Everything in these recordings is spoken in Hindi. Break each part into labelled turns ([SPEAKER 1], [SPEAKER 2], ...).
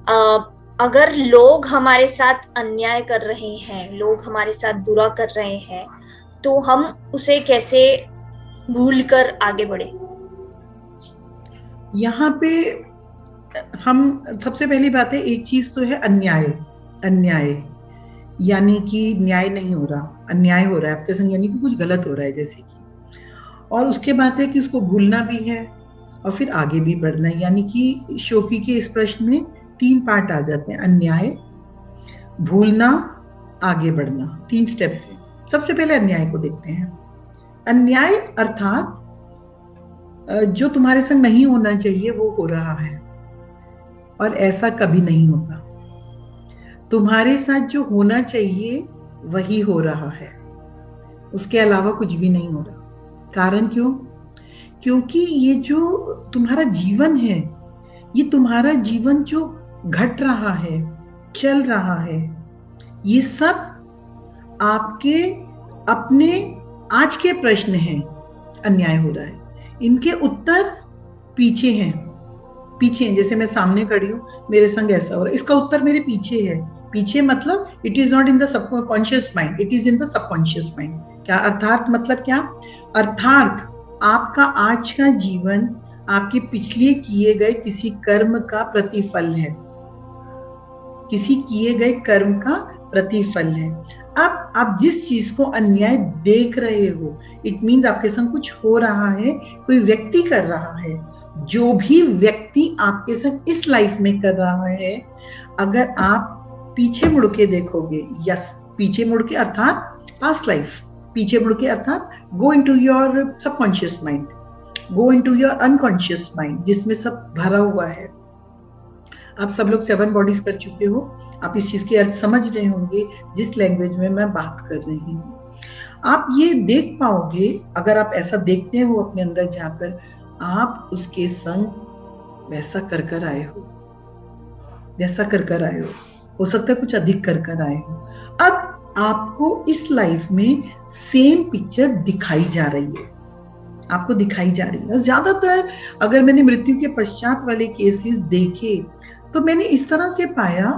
[SPEAKER 1] अगर लोग हमारे साथ अन्याय कर रहे हैं, लोग हमारे साथ बुरा कर रहे हैं, तो हम उसे कैसे भूल कर आगे बढ़े?
[SPEAKER 2] यहाँ पे हम सबसे पहली बात है, एक चीज तो है अन्याय। अन्याय यानी कि न्याय नहीं हो रहा, अन्याय हो रहा है आपके संग, यानी कि कुछ गलत हो रहा है जैसे कि। और उसके बाद है कि उसको भूलना भी है और फिर आगे भी बढ़ना है। यानी कि शोकी के इस प्रश्न में तीन पार्ट आ जाते हैं: अन्याय, भूलना, आगे बढ़ना। तीन स्टेप से सबसे पहले अन्याय को देखते हैं। अन्याय अर्थात जो तुम्हारे संग नहीं होना चाहिए वो हो रहा है, और ऐसा कभी नहीं होता। तुम्हारे साथ जो होना चाहिए वही हो रहा है, उसके अलावा कुछ भी नहीं हो रहा। कारण क्यों? क्योंकि ये जो तुम्हारा जीवन है, ये तुम्हारा जीवन जो घट रहा है, चल रहा है, ये सब आपके अपने आज के प्रश्न हैं। अन्याय हो रहा है, इनके उत्तर पीछे हैं। पीछे हैं, जैसे मैं सामने खड़ी हूँ, मेरे संग ऐसा हो रहा है, इसका उत्तर मेरे पीछे है। पीछे मतलब it is not in the subconscious mind, it is in the subconscious mind. क्या अर्थात? मतलब क्या अर्थात? आपका आज का जीवन आपके पिछले किए गए किसी कर्म का प्रतिफल है, किसी किए गए कर्म का प्रतिफल है। अब आप जिस चीज को अन्याय देख रहे हो, इट मीन्स आपके संग कुछ हो रहा है, कोई व्यक्ति कर रहा है। जो भी व्यक्ति आपके संग इस लाइफ में कर रहा है, अगर आप पीछे मुड़ के देखोगे, यस, पीछे मुड़ के अर्थात पास्ट लाइफ, पीछे मुड़ के अर्थात go into your subconscious mind, go into your unconscious mind, जिसमें सब भरा हुआ है। आप सब लोग 7 बॉडीज कर चुके हो, आप इस चीज के अर्थ समझ रहे होंगे जिस लैंग्वेज में मैं बात कर रही हूँ। आप ये देख पाओगे, अगर आप ऐसा देखते हो अपने अंदर जाकर, आप उसके संग वैसा कर कर आए हो, वैसा कर कर आए हो सकता है कुछ अधिक कर कर आए हो। अब आपको इस लाइफ में सेम पिक्चर दिखाई जा रही है, आपको दिखाई जा रही है। ज्यादातर अगर मैंने मृत्यु के पश्चात वाले केसेस देखे, तो मैंने इस तरह से पाया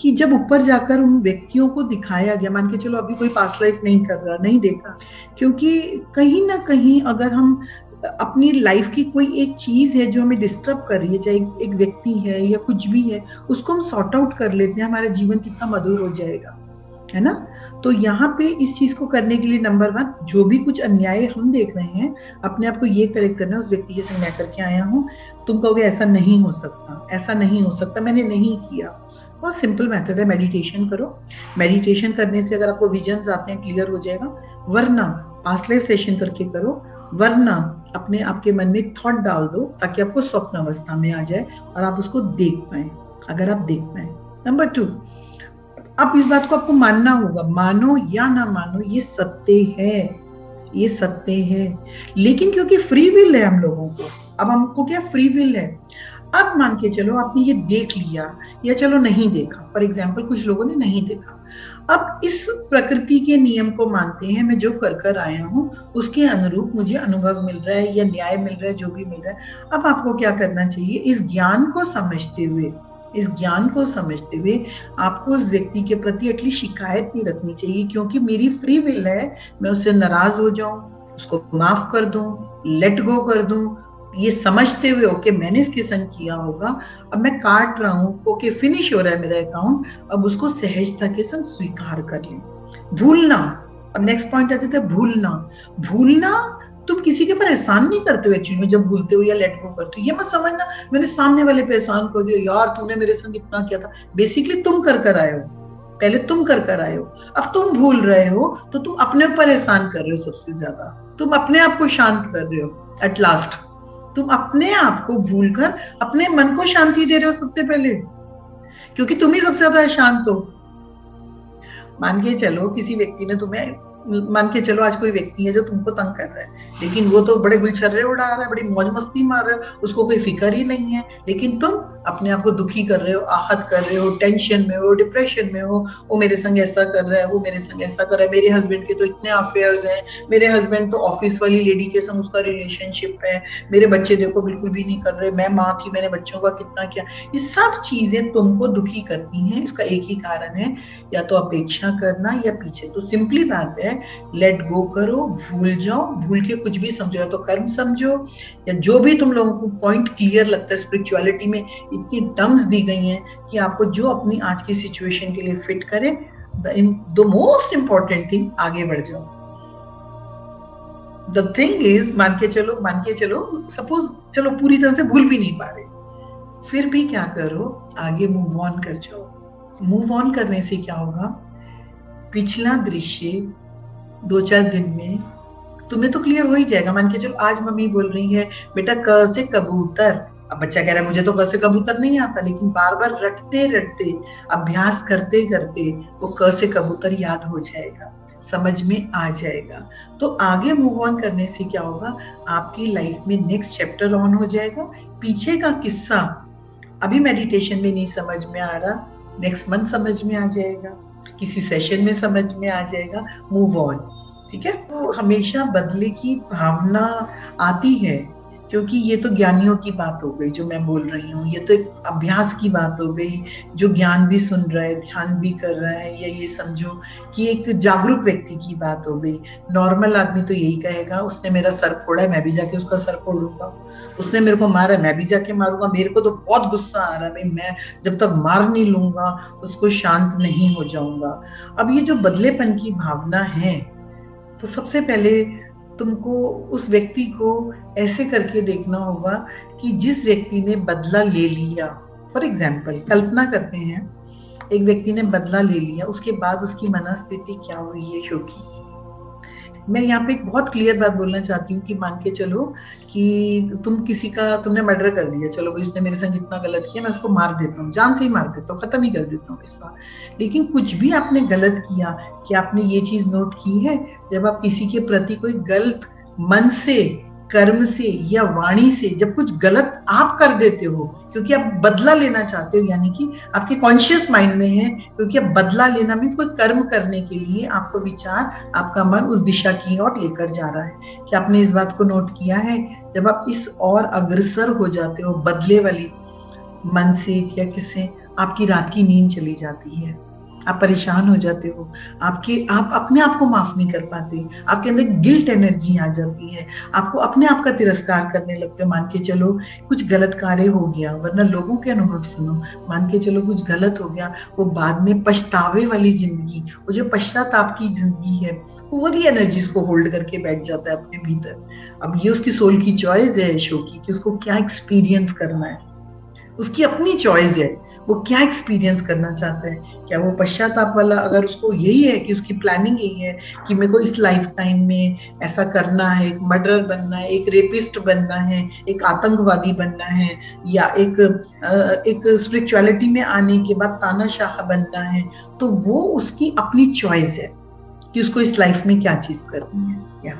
[SPEAKER 2] कि जब ऊपर जाकर उन व्यक्तियों को दिखाया गया, मान के चलो अभी कोई पास्ट लाइफ नहीं कर रहा, नहीं देखा, क्योंकि कहीं ना कहीं अगर हम अपनी लाइफ की कोई एक चीज है जो हमें डिस्टर्ब कर रही है, चाहे एक व्यक्ति है या कुछ भी है, उसको हम सॉर्ट आउट कर लेते हैं, हमारा जीवन कितना मधुर हो जाएगा, है ना। तो यहाँ पे इस चीज को करने के लिए नंबर 1, जो भी कुछ अन्याय हम देख रहे हैं, अपने आप को ये करेक्ट करना है, उस व्यक्ति के संग मैं करके आया हूँ, तुम कहोगे ऐसा नहीं हो सकता, ऐसा नहीं हो सकता, मैंने नहीं किया। बहुत सिंपल मेथड है, मेडिटेशन करो। मेडिटेशन करने से अगर आपको विजन्स आते हैं, क्लियर हो जाएगा। वरना पास्ट लाइफ सेशन करके करो, वरना अपने आपके मन में एक थॉट डाल दो ताकि आपको स्वप्न अवस्था में आ जाए और आप उसको देख पाए, अगर आप देख पाए। नंबर 2, अब इस बात को आपको मानना होगा, मानो या ना मानो, ये सत्य है, ये सत्य है। लेकिन क्योंकि फ्री विल है हम लोगों को, अब हमको क्या फ्री विल है। अब मान के चलो आपने ये देख लिया, या चलो नहीं देखा, फॉर एग्जाम्पल कुछ लोगों ने नहीं देखा। अब इस प्रकृति के नियम को मानते हैं, मैं जो कर कर आया हूं उसके अनुरूप मुझे अनुभव मिल रहा है या न्याय मिल रहा है, जो भी मिल रहा है। अब आपको क्या करना चाहिए, इस ज्ञान को समझते हुए, इस ज्ञान को समझते हुए आपको उस व्यक्ति के प्रति एटलीस्ट शिकायत नहीं रखनी चाहिए, क्योंकि मेरी फ्री विल है, मैं उससे नाराज हो जाऊं, उसको माफ कर दूं, लेट गो कर दूं, ये समझते हुए ओके मैंने इसके संग किया होगा, अब मैं काट रहा हूँ, ओके फिनिश हो रहा है मेरा अकाउंट, अब उसको सहजता के संग स्वीकार कर लें। भूलना, अब नेक्स्ट पॉइंट आते थे, भूलना। भूलना, तुम किसी के ऊपर एहसान नहीं करते हो एक्चुअली में जब भूलते हो या लेट गो करते हो। ये मत समझना मैंने सामने वाले पे एहसान कर दिया, यार तूने मेरे संग इतना किया था। बेसिकली तुम कर कर आए हो, पहले तुम कर कर आए हो, अब तुम भूल रहे हो, तो तुम अपने ऊपर एहसान कर रहे हो। सबसे ज्यादा तुम अपने आप को शांत कर रहे हो। एट लास्ट तुम अपने आप को भूलकर अपने मन को शांति दे रहे हो सबसे पहले, क्योंकि तुम ही सबसे ज्यादा शांत हो। मान के चलो किसी व्यक्ति ने तुम्हें मान के चलो आज कोई व्यक्ति है जो तुमको तंग कर रहा है, लेकिन वो तो बड़े गुलछर्रे उड़ा रहा है, बड़ी मौज मस्ती मार रहे हो, उसको कोई फिक्र ही नहीं है, लेकिन तुम अपने आप को दुखी कर रहे हो, आहत कर रहे हो, टेंशन में हो, डिप्रेशन में हो, वो मेरे संग ऐसा कर रहा है, वो मेरे संग ऐसा कर रहा है, मेरे हस्बैंड के तो इतने अफेयर्स हैं, मेरे हस्बैंड तो ऑफिस वाली लेडी के संग उसका रिलेशनशिप है, मेरे बच्चे देखो बिल्कुल भी नहीं कर रहे, मैं माँ थी मैंने बच्चों का कितना किया। ये सब चीजें तुमको दुखी करती हैं। इसका एक ही कारण है, या तो अपेक्षा करना या पीछे। तो सिंपली बात है, लेट गो करो, भूल जाओ, भूल के कुछ भी समझो, या तो कर्म समझो, या जो भी तुम लोगों को पॉइंट क्लियर लगता है। स्पिरिचुअलिटी में इतनी टर्म्स दी गई हैं कि आपको जो अपनी आज की सिचुएशन के लिए फिट करे, द मोस्ट इंपॉर्टेंट थिंग, आगे बढ़ जाओ। द थिंग इज, मान के चलो सपोज चलो पूरी तरह से भूल भी नहीं पा रहे, फिर भी क्या करो, आगे मूव ऑन कर जाओ। मूव ऑन करने से क्या होगा, पिछला दृश्य 2-4 दिन में तुम्हें तो क्लियर हो ही जाएगा। मान के चलो आज मम्मी बोल रही है बेटा क से कबूतर, अब बच्चा कह रहा है मुझे तो क से कबूतर नहीं आता, लेकिन बार बार रटते रटते, अभ्यास करते करते वो क से कबूतर याद हो जाएगा, समझ में आ जाएगा। तो आगे मूव ऑन करने से क्या होगा, आपकी लाइफ में नेक्स्ट चैप्टर ऑन हो जाएगा। पीछे का किस्सा अभी मेडिटेशन में नहीं समझ में आ रहा, नेक्स्ट मंथ समझ में आ जाएगा, किसी सेशन में समझ में आ जाएगा। मूव ऑन, ठीक है। तो हमेशा बदले की भावना आती है, क्योंकि ये तो ज्ञानियों की बात हो गई जो मैं बोल रही हूँ, ये तो एक अभ्यास की बात हो गई, जो ज्ञान भी सुन रहा है, ध्यान भी कर रहा है, या ये समझो कि एक जागरूक व्यक्ति की बात हो गई। नॉर्मल आदमी तो यही कहेगा, उसने मेरा सर फोड़ा है मैं भी जाके उसका सर फोड़ूंगा, उसने मेरे को मारा है मैं भी जाके मारूंगा, मेरे को तो बहुत गुस्सा आ रहा है भाई, मैं जब तक मार नहीं लूंगा उसको शांत नहीं हो जाऊंगा। अब ये जो बदलेपन की भावना है, तो सबसे पहले तुमको उस व्यक्ति को ऐसे करके देखना होगा कि जिस व्यक्ति ने बदला ले लिया, फॉर एग्जाम्पल कल्पना करते हैं एक व्यक्ति ने बदला ले लिया, उसके बाद उसकी मनस्थिति क्या हुई है शोकी। मैं यहाँ पे एक बहुत क्लियर बात बोलना चाहती हूँ कि मान के चलो कि तुमने मर्डर कर दिया, चलो भाई उसने मेरे संग इतना गलत किया, मैं उसको मार देता हूँ, जान से ही मार देता हूँ, खत्म ही कर देता हूँ किस्सा। लेकिन कुछ भी आपने गलत किया, कि आपने ये चीज नोट की है, जब आप किसी के प्रति कोई गलत मन से, कर्म से या वाणी से जब कुछ गलत आप कर देते हो, क्योंकि आप बदला लेना चाहते हो, यानी कि आपके कॉन्शियस माइंड में है, क्योंकि अब बदला लेना मीन्स कोई कर्म करने के लिए आपको विचार, आपका मन उस दिशा की ओर लेकर जा रहा है। क्या आपने इस बात को नोट किया है, जब आप इस ओर अग्रसर हो जाते हो बदले वाली मन से या किससे, आपकी रात की नींद चली जाती है, आप परेशान हो जाते हो, आप अपने आप को माफ नहीं कर पाते, आपके अंदर गिल्ट एनर्जी आ जाती है, आपको अपने आप का तिरस्कार करने लगते हो। मान के चलो कुछ गलत कार्य हो गया, वरना लोगों के अनुभव सुनो, मान के चलो कुछ गलत हो गया, वो बाद में पछतावे वाली जिंदगी, वो जो पश्चाताप की जिंदगी है, वो वही एनर्जीज को होल्ड करके बैठ जाता है अपने भीतर। अब ये उसकी सोल की चॉइस है शोकी कि उसको क्या एक्सपीरियंस करना है, उसकी अपनी चॉइस है, वो क्या एक्सपीरियंस करना चाहता है। क्या वो पश्चाताप वाला, अगर उसको यही है कि उसकी प्लानिंग यही है कि मेरे को इस लाइफ टाइम में ऐसा करना है, एक मर्डरर बनना है, एक रेपिस्ट बनना है, एक आतंकवादी बनना है, या एक स्पिरिचुअलिटी में आने के बाद तानाशाह बनना है, तो वो उसकी अपनी चॉइस है कि उसको इस लाइफ में क्या चीज करनी है।